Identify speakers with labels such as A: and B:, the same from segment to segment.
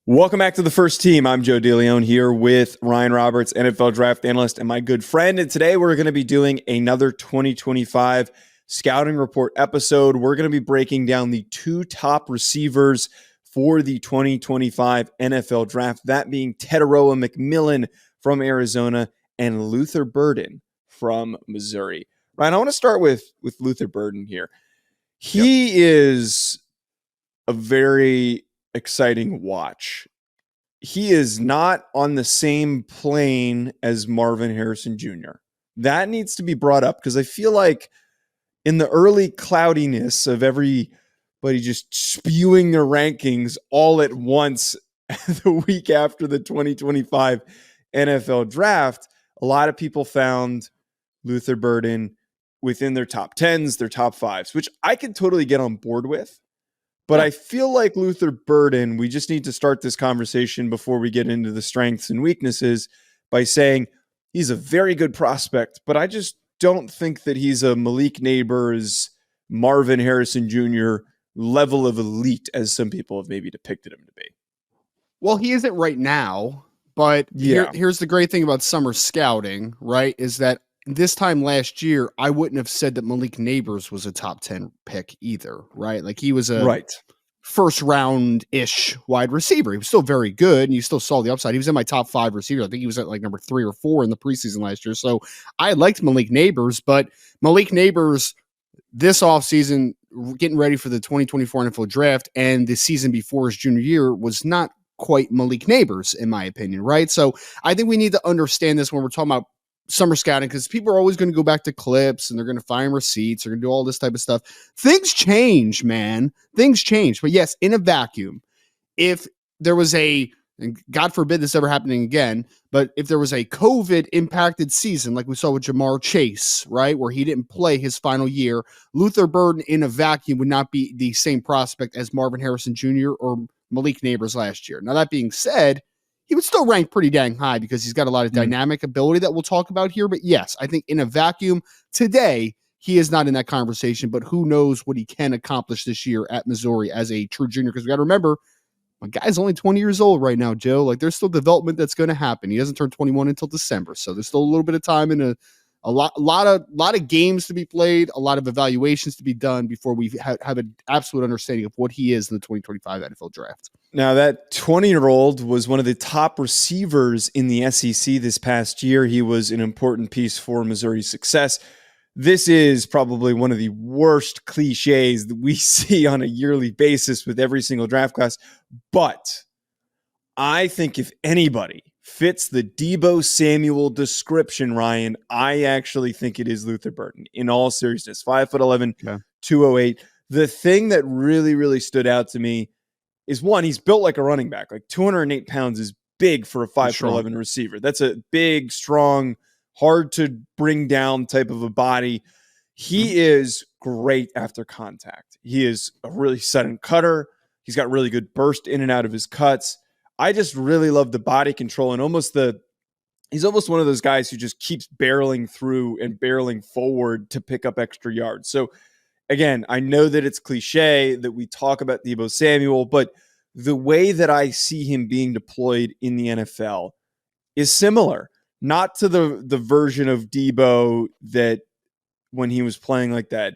A: Welcome back to the First Team. I'm Joe DeLeone here with Ryan Roberts, NFL draft analyst and my good friend. And today we're going to be doing another 2025 scouting report episode. We're going to be breaking down the two top receivers for the 2025 NFL draft, that being Teteroa McMillan from Arizona and Luther Burden from Missouri. Ryan, I want to start with Luther Burden here. He is a very exciting watch. He is not on the same plane as Marvin Harrison Jr. That needs to be brought up because I feel like in the early cloudiness of everybody just spewing their rankings all at once the week after the 2025 NFL draft, a lot of people found Luther Burden within their top 10s, their top 5s, which I could totally get on board with. But I feel like Luther Burden, we just need to start this conversation before we get into the strengths and weaknesses by saying he's a very good prospect, but I just don't think that he's a Malik Neighbors, Marvin Harrison Jr. level of elite as some people have maybe depicted him to be.
B: Well, he isn't right now, but here's the great thing about summer scouting, right, is that this time last year, I wouldn't have said that Malik Neighbors was a top 10 pick either, right? Like he was a first round-ish wide receiver. He was still very good, and you still saw the upside. He was in my top 5 receivers. I think he was at like number 3 or 4 in the preseason last year. So I liked Malik Neighbors, but Malik Neighbors this offseason, getting ready for the 2024 NFL draft, and the season before his junior year was not quite Malik Neighbors, in my opinion, right? So I think we need to understand this when we're talking about summer scouting, because people are always going to go back to clips and they're going to find receipts. They're going to do all this type of stuff. Things change, man. Things change. But yes, in a vacuum, if there was and God forbid this ever happening again, but if there was a COVID impacted season, like we saw with Jamar Chase, right, where he didn't play his final year, Luther Burden in a vacuum would not be the same prospect as Marvin Harrison Jr. or Malik Neighbors last year. Now, that being said, he would still rank pretty dang high because he's got a lot of dynamic ability that we'll talk about here. But yes, I think in a vacuum today, he is not in that conversation, but who knows what he can accomplish this year at Missouri as a true junior. Because we got to remember, my guy's only 20 years old right now, Joe. Like there's still development that's going to happen. He doesn't turn 21 until December. So there's still a little bit of time and a lot of games to be played, a lot of evaluations to be done before we have an absolute understanding of what he is in the 2025 NFL draft.
A: Now, that 20-year-old was one of the top receivers in the SEC this past year. He was an important piece for Missouri's success. This is probably one of the worst cliches that we see on a yearly basis with every single draft class. But I think if anybody fits the Deebo Samuel description, Ryan, I actually think it is Luther Burden. In all seriousness, 5'11", 208. The thing that really, really stood out to me is one, he's built like a running back. Like 208 pounds is big for a 5'11" receiver. That's a big, strong, hard to bring down type of a body. He is great after contact. He is a really sudden cutter. He's got really good burst in and out of his cuts. I just really love the body control and he's almost one of those guys who just keeps barreling through and barreling forward to pick up extra yards. So again, I know that it's cliche that we talk about Deebo Samuel, but the way that I see him being deployed in the NFL is similar. Not to the version of Deebo that when he was playing like that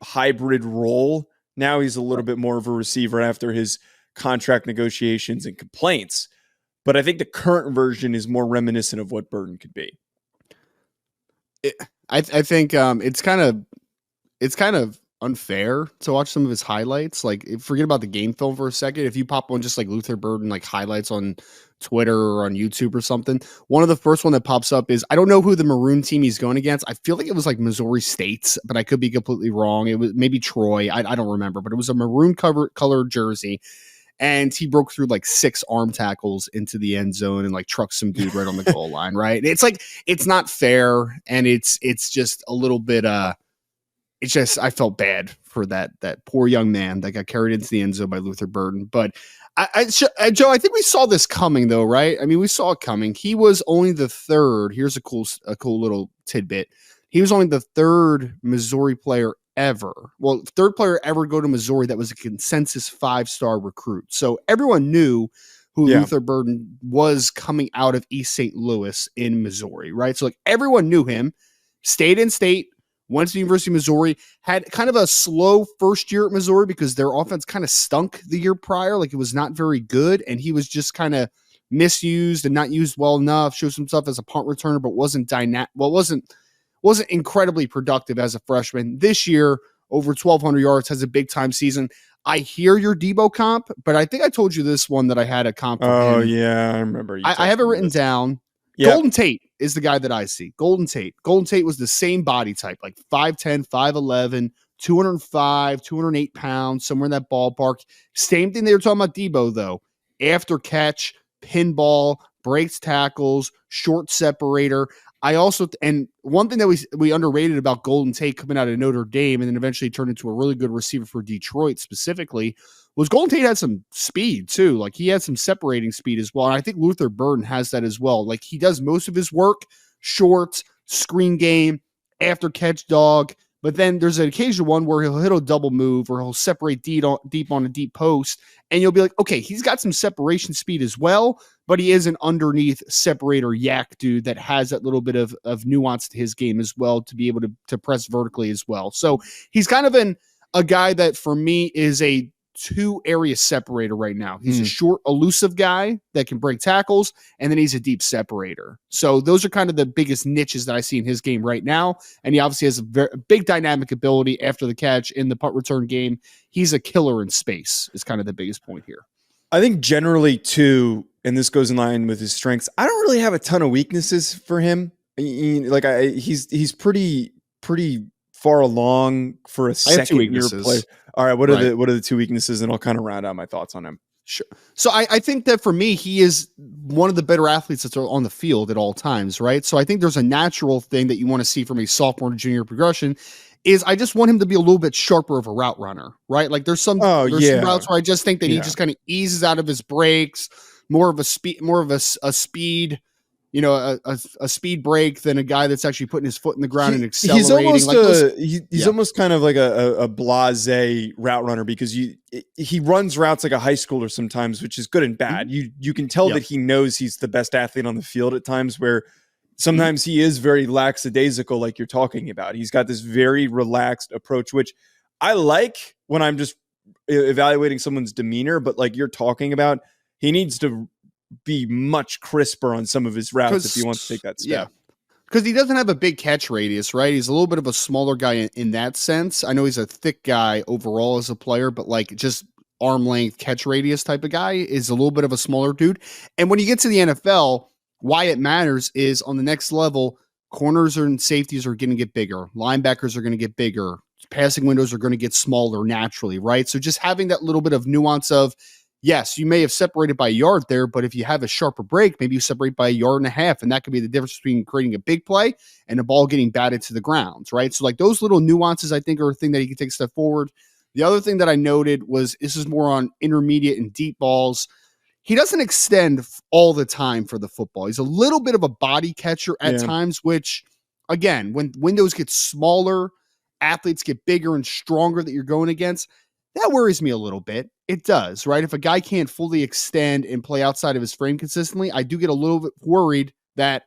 A: hybrid role. Now he's a little bit more of a receiver after his contract negotiations and complaints. But I think the current version is more reminiscent of what Burden could be.
B: I think it's kind of unfair to watch some of his highlights. Like, forget about the game film for a second. If you pop on just like Luther Burden, like highlights on Twitter or on YouTube or something, one of the first one that pops up is, I don't know who the Maroon team he's going against. I feel like it was like Missouri State, but I could be completely wrong. It was maybe Troy. I don't remember, but it was a maroon colored jersey. And he broke through like 6 arm tackles into the end zone and like trucked some dude right on the goal line. Right. It's like, it's not fair. And it's just a little bit, it's just, I felt bad for that poor young man that got carried into the end zone by Luther Burden. But Joe, I think we saw this coming though, right? I mean, we saw it coming. He was only the third. Here's a cool little tidbit. He was only the third Missouri player ever. Well, third player ever go to Missouri that was a consensus 5-star recruit. So everyone knew who
A: Yeah.
B: Luther Burden was coming out of East St. Louis in Missouri, right? So like everyone knew him, stayed in state, went to the University of Missouri, had kind of a slow first year at Missouri because their offense kind of stunk the year prior. Like it was not very good. And he was just kind of misused and not used well enough, shows himself as a punt returner, but wasn't wasn't incredibly productive as a freshman. This year, over 1,200 yards, has a big time season. I hear your Debo comp, but I think I told you this one that I had a comp for him.
A: Oh, yeah, I remember.
B: I have it written down. Yep. Golden Tate is the guy that I see. Golden Tate. Golden Tate was the same body type, like 5'10", 5'11", 205, 208 pounds, somewhere in that ballpark. Same thing they were talking about Debo, though. After catch, pinball, breaks tackles, short separator. I also, and one thing that we underrated about Golden Tate coming out of Notre Dame and then eventually turned into a really good receiver for Detroit specifically was Golden Tate had some speed too. Like he had some separating speed as well. And I think Luther Burden has that as well. Like he does most of his work, short, screen game, after catch dog. But then there's an occasional one where he'll hit a double move or he'll separate deep on a deep post. And you'll be like, okay, he's got some separation speed as well, but he is an underneath separator yak dude that has that little bit of nuance to his game as well to be able to press vertically as well. So he's kind of a guy that for me is a 2-area separator right now. He's a short, elusive guy that can break tackles, and then he's a deep separator. So those are kind of the biggest niches that I see in his game right now. And he obviously has a very big dynamic ability after the catch in the punt return game. He's a killer in space is kind of the biggest point here.
A: I think generally too, and this goes in line with his strengths, I don't really have a ton of weaknesses for him. He's pretty far along for a second year player. All right, what are the two weaknesses, and I'll kind of round out my thoughts on him.
B: Sure. So I think that for me, he is one of the better athletes that's on the field at all times, right? So I think there's a natural thing that you want to see from a sophomore to junior progression is I just want him to be a little bit sharper of a route runner, right? Like there's some routes where I just think that he just kind of eases out of his breaks, more of a speed, you know, a speed break than a guy that's actually putting his foot in the ground and accelerating.
A: He's almost kind of like a blasé route runner because he runs routes like a high schooler sometimes, which is good and bad. You can tell that he knows he's the best athlete on the field at times where sometimes he is very lackadaisical, like you're talking about. He's got this very relaxed approach, which I like when I'm just evaluating someone's demeanor, but like you're talking about, he needs to be much crisper on some of his routes if he wants to take that step.
B: Yeah. Because he doesn't have a big catch radius, right? He's a little bit of a smaller guy in that sense. I know he's a thick guy overall as a player, but like just arm length catch radius type of guy is a little bit of a smaller dude. And when you get to the NFL, why it matters is on the next level, corners and safeties are going to get bigger. Linebackers are going to get bigger. Passing windows are going to get smaller naturally, right? So just having that little bit of nuance of, yes, you may have separated by a yard there, but if you have a sharper break, maybe you separate by a yard and a half, and that could be the difference between creating a big play and the ball getting batted to the ground, right? So like those little nuances, I think, are a thing that he can take a step forward. The other thing that I noted was this is more on intermediate and deep balls. He doesn't extend all the time for the football. He's a little bit of a body catcher at times, which, again, when windows get smaller, athletes get bigger and stronger that you're going against, that worries me a little bit. It does, right? If a guy can't fully extend and play outside of his frame consistently, I do get a little bit worried that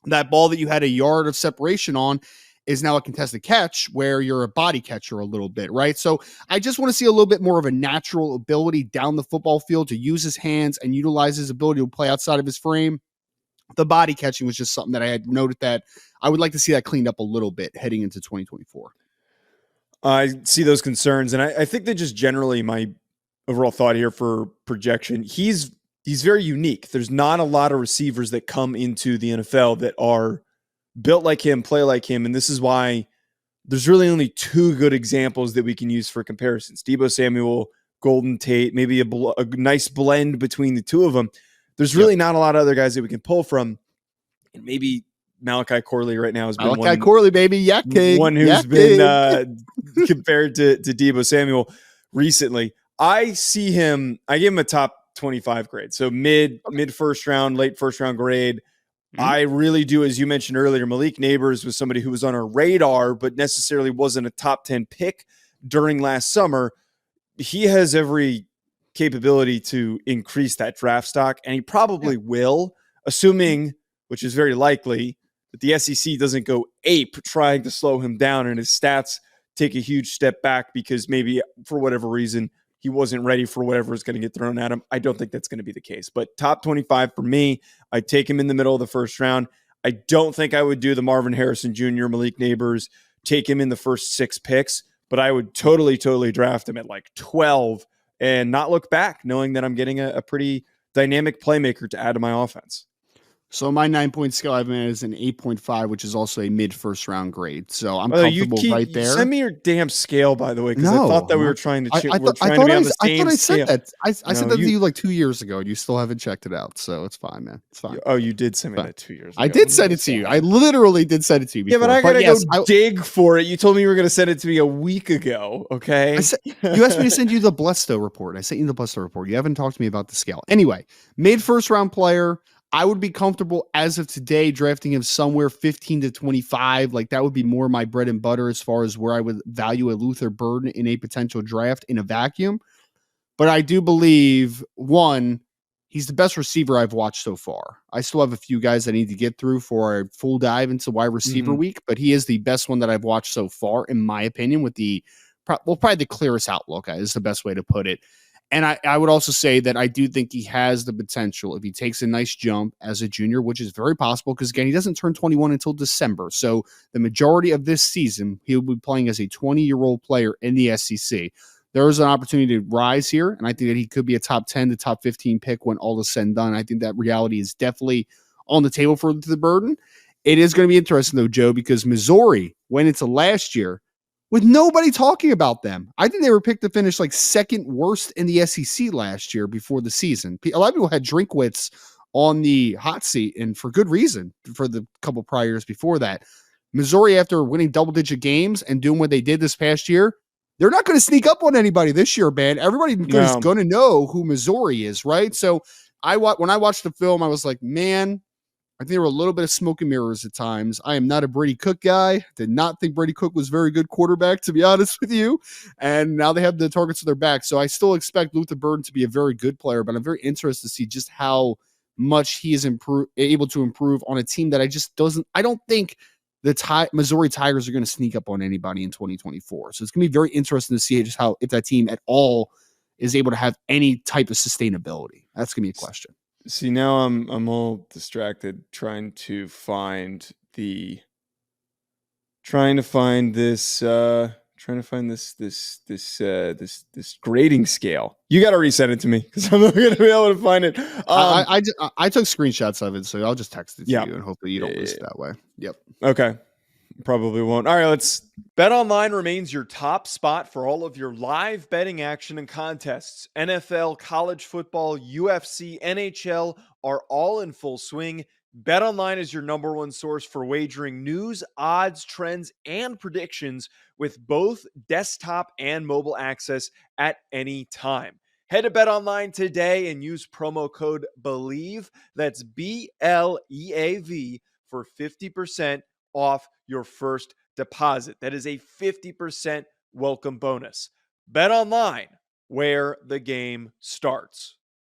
B: that ball that you had a yard of separation on is now a contested catch where you're a body catcher a little bit, right? So I just want to see a little bit more of a natural ability down the football field to use his hands and utilize his ability to play outside of his frame. The body catching was just something that I had noted that I would like to see that cleaned up a little bit heading into 2024.
A: I see those concerns, and I think that just generally my overall thought here for projection, he's very unique. There's not a lot of receivers that come into the NFL that are built like him, play like him, and this is why there's really only two good examples that we can use for comparisons. Deebo Samuel, Golden Tate, maybe a nice blend between the two of them. There's really not a lot of other guys that we can pull from, and maybe Malachi Corley right now has been
B: Corley, baby. Yak King.
A: One who's been compared to Deebo Samuel recently. I gave him a top 25 grade. So mid first round, late first round grade. Mm-hmm. I really do, as you mentioned earlier, Malik Neighbors was somebody who was on our radar, but necessarily wasn't a top 10 pick during last summer. He has every capability to increase that draft stock, and he probably will, assuming, which is very likely, that the SEC doesn't go ape trying to slow him down and his stats take a huge step back because maybe for whatever reason he wasn't ready for whatever is going to get thrown at him. I don't think that's going to be the case. But top 25 for me, I'd take him in the middle of the first round. I don't think I would do the Marvin Harrison Jr., Malik Neighbors, take him in the first 6 picks, but I would totally draft him at like 12 and not look back, knowing that I'm getting a pretty dynamic playmaker to add to my offense.
B: So my 9-point scale I've made is an 8.5, which is also a mid first round grade. So I'm comfortable right there.
A: Send me your damn scale, by the way, because I thought that we were trying to be on the same scale.
B: I said that to you like 2 years ago, and you still haven't checked it out. So it's fine, man. It's fine.
A: Oh, you did send me that 2 years ago.
B: I did send it to you. I literally did send it to you before.
A: Yeah, but I gotta go dig for it. You told me you were gonna send it to me a week ago. Okay.
B: You asked me to send you the Blesto report. I sent you the Blesto report. You haven't talked to me about the scale. Anyway, mid first round player. I would be comfortable as of today drafting him somewhere 15 to 25. Like that would be more my bread and butter as far as where I would value a Luther Burden in a potential draft in a vacuum. But I do believe, one, he's the best receiver I've watched so far. I still have a few guys I need to get through for a full dive into wide receiver week, but he is the best one that I've watched so far, in my opinion, with probably the clearest outlook is the best way to put it. And I would also say that I do think he has the potential, if he takes a nice jump as a junior, which is very possible because, again, he doesn't turn 21 until December. So the majority of this season, he'll be playing as a 20-year-old player in the SEC. There is an opportunity to rise here, and I think that he could be a top 10 to top 15 pick when all is said and done. I think that reality is definitely on the table for the Burden. It is going to be interesting, though, Joe, because Missouri went into last year with nobody talking about them. I think they were picked to finish like second worst in the SEC last year before the season. A lot of people had Drinkwitz on the hot seat, and for good reason, for the couple prior years before that. Missouri, after winning double-digit games and doing what they did this past year, they're not going to sneak up on anybody this year, man. Everybody is going to know who Missouri is, right? So when I watched the film, I was like, man, I think there were a little bit of smoke and mirrors at times. I am not a Brady Cook guy. Did not think Brady Cook was a very good quarterback, to be honest with you. And now they have the targets to their back. So I still expect Luther Burden to be a very good player, but I'm very interested to see just how much he is able to improve on a team that I don't think the Missouri Tigers are going to sneak up on anybody in 2024. So it's going to be very interesting to see just if that team at all is able to have any type of sustainability. That's going to be a question.
A: See, now I'm all distracted trying to find this grading scale. You got to resend it to me because I'm not going to be able to find it.
B: I took screenshots of it, so I'll just text it to you, and hopefully you don't lose it that way. Yep.
A: Okay. Probably won't. All right, BetOnline remains your top spot for all of your live betting action and contests. NFL, college football, UFC, NHL are all in full swing. BetOnline is your number one source for wagering news, odds, trends, and predictions with both desktop and mobile access at any time. Head to BetOnline today and use promo code BELIEVE, that's BLEAV, for 50% off your first deposit. That is a 50% welcome bonus. BetOnline, where the game starts.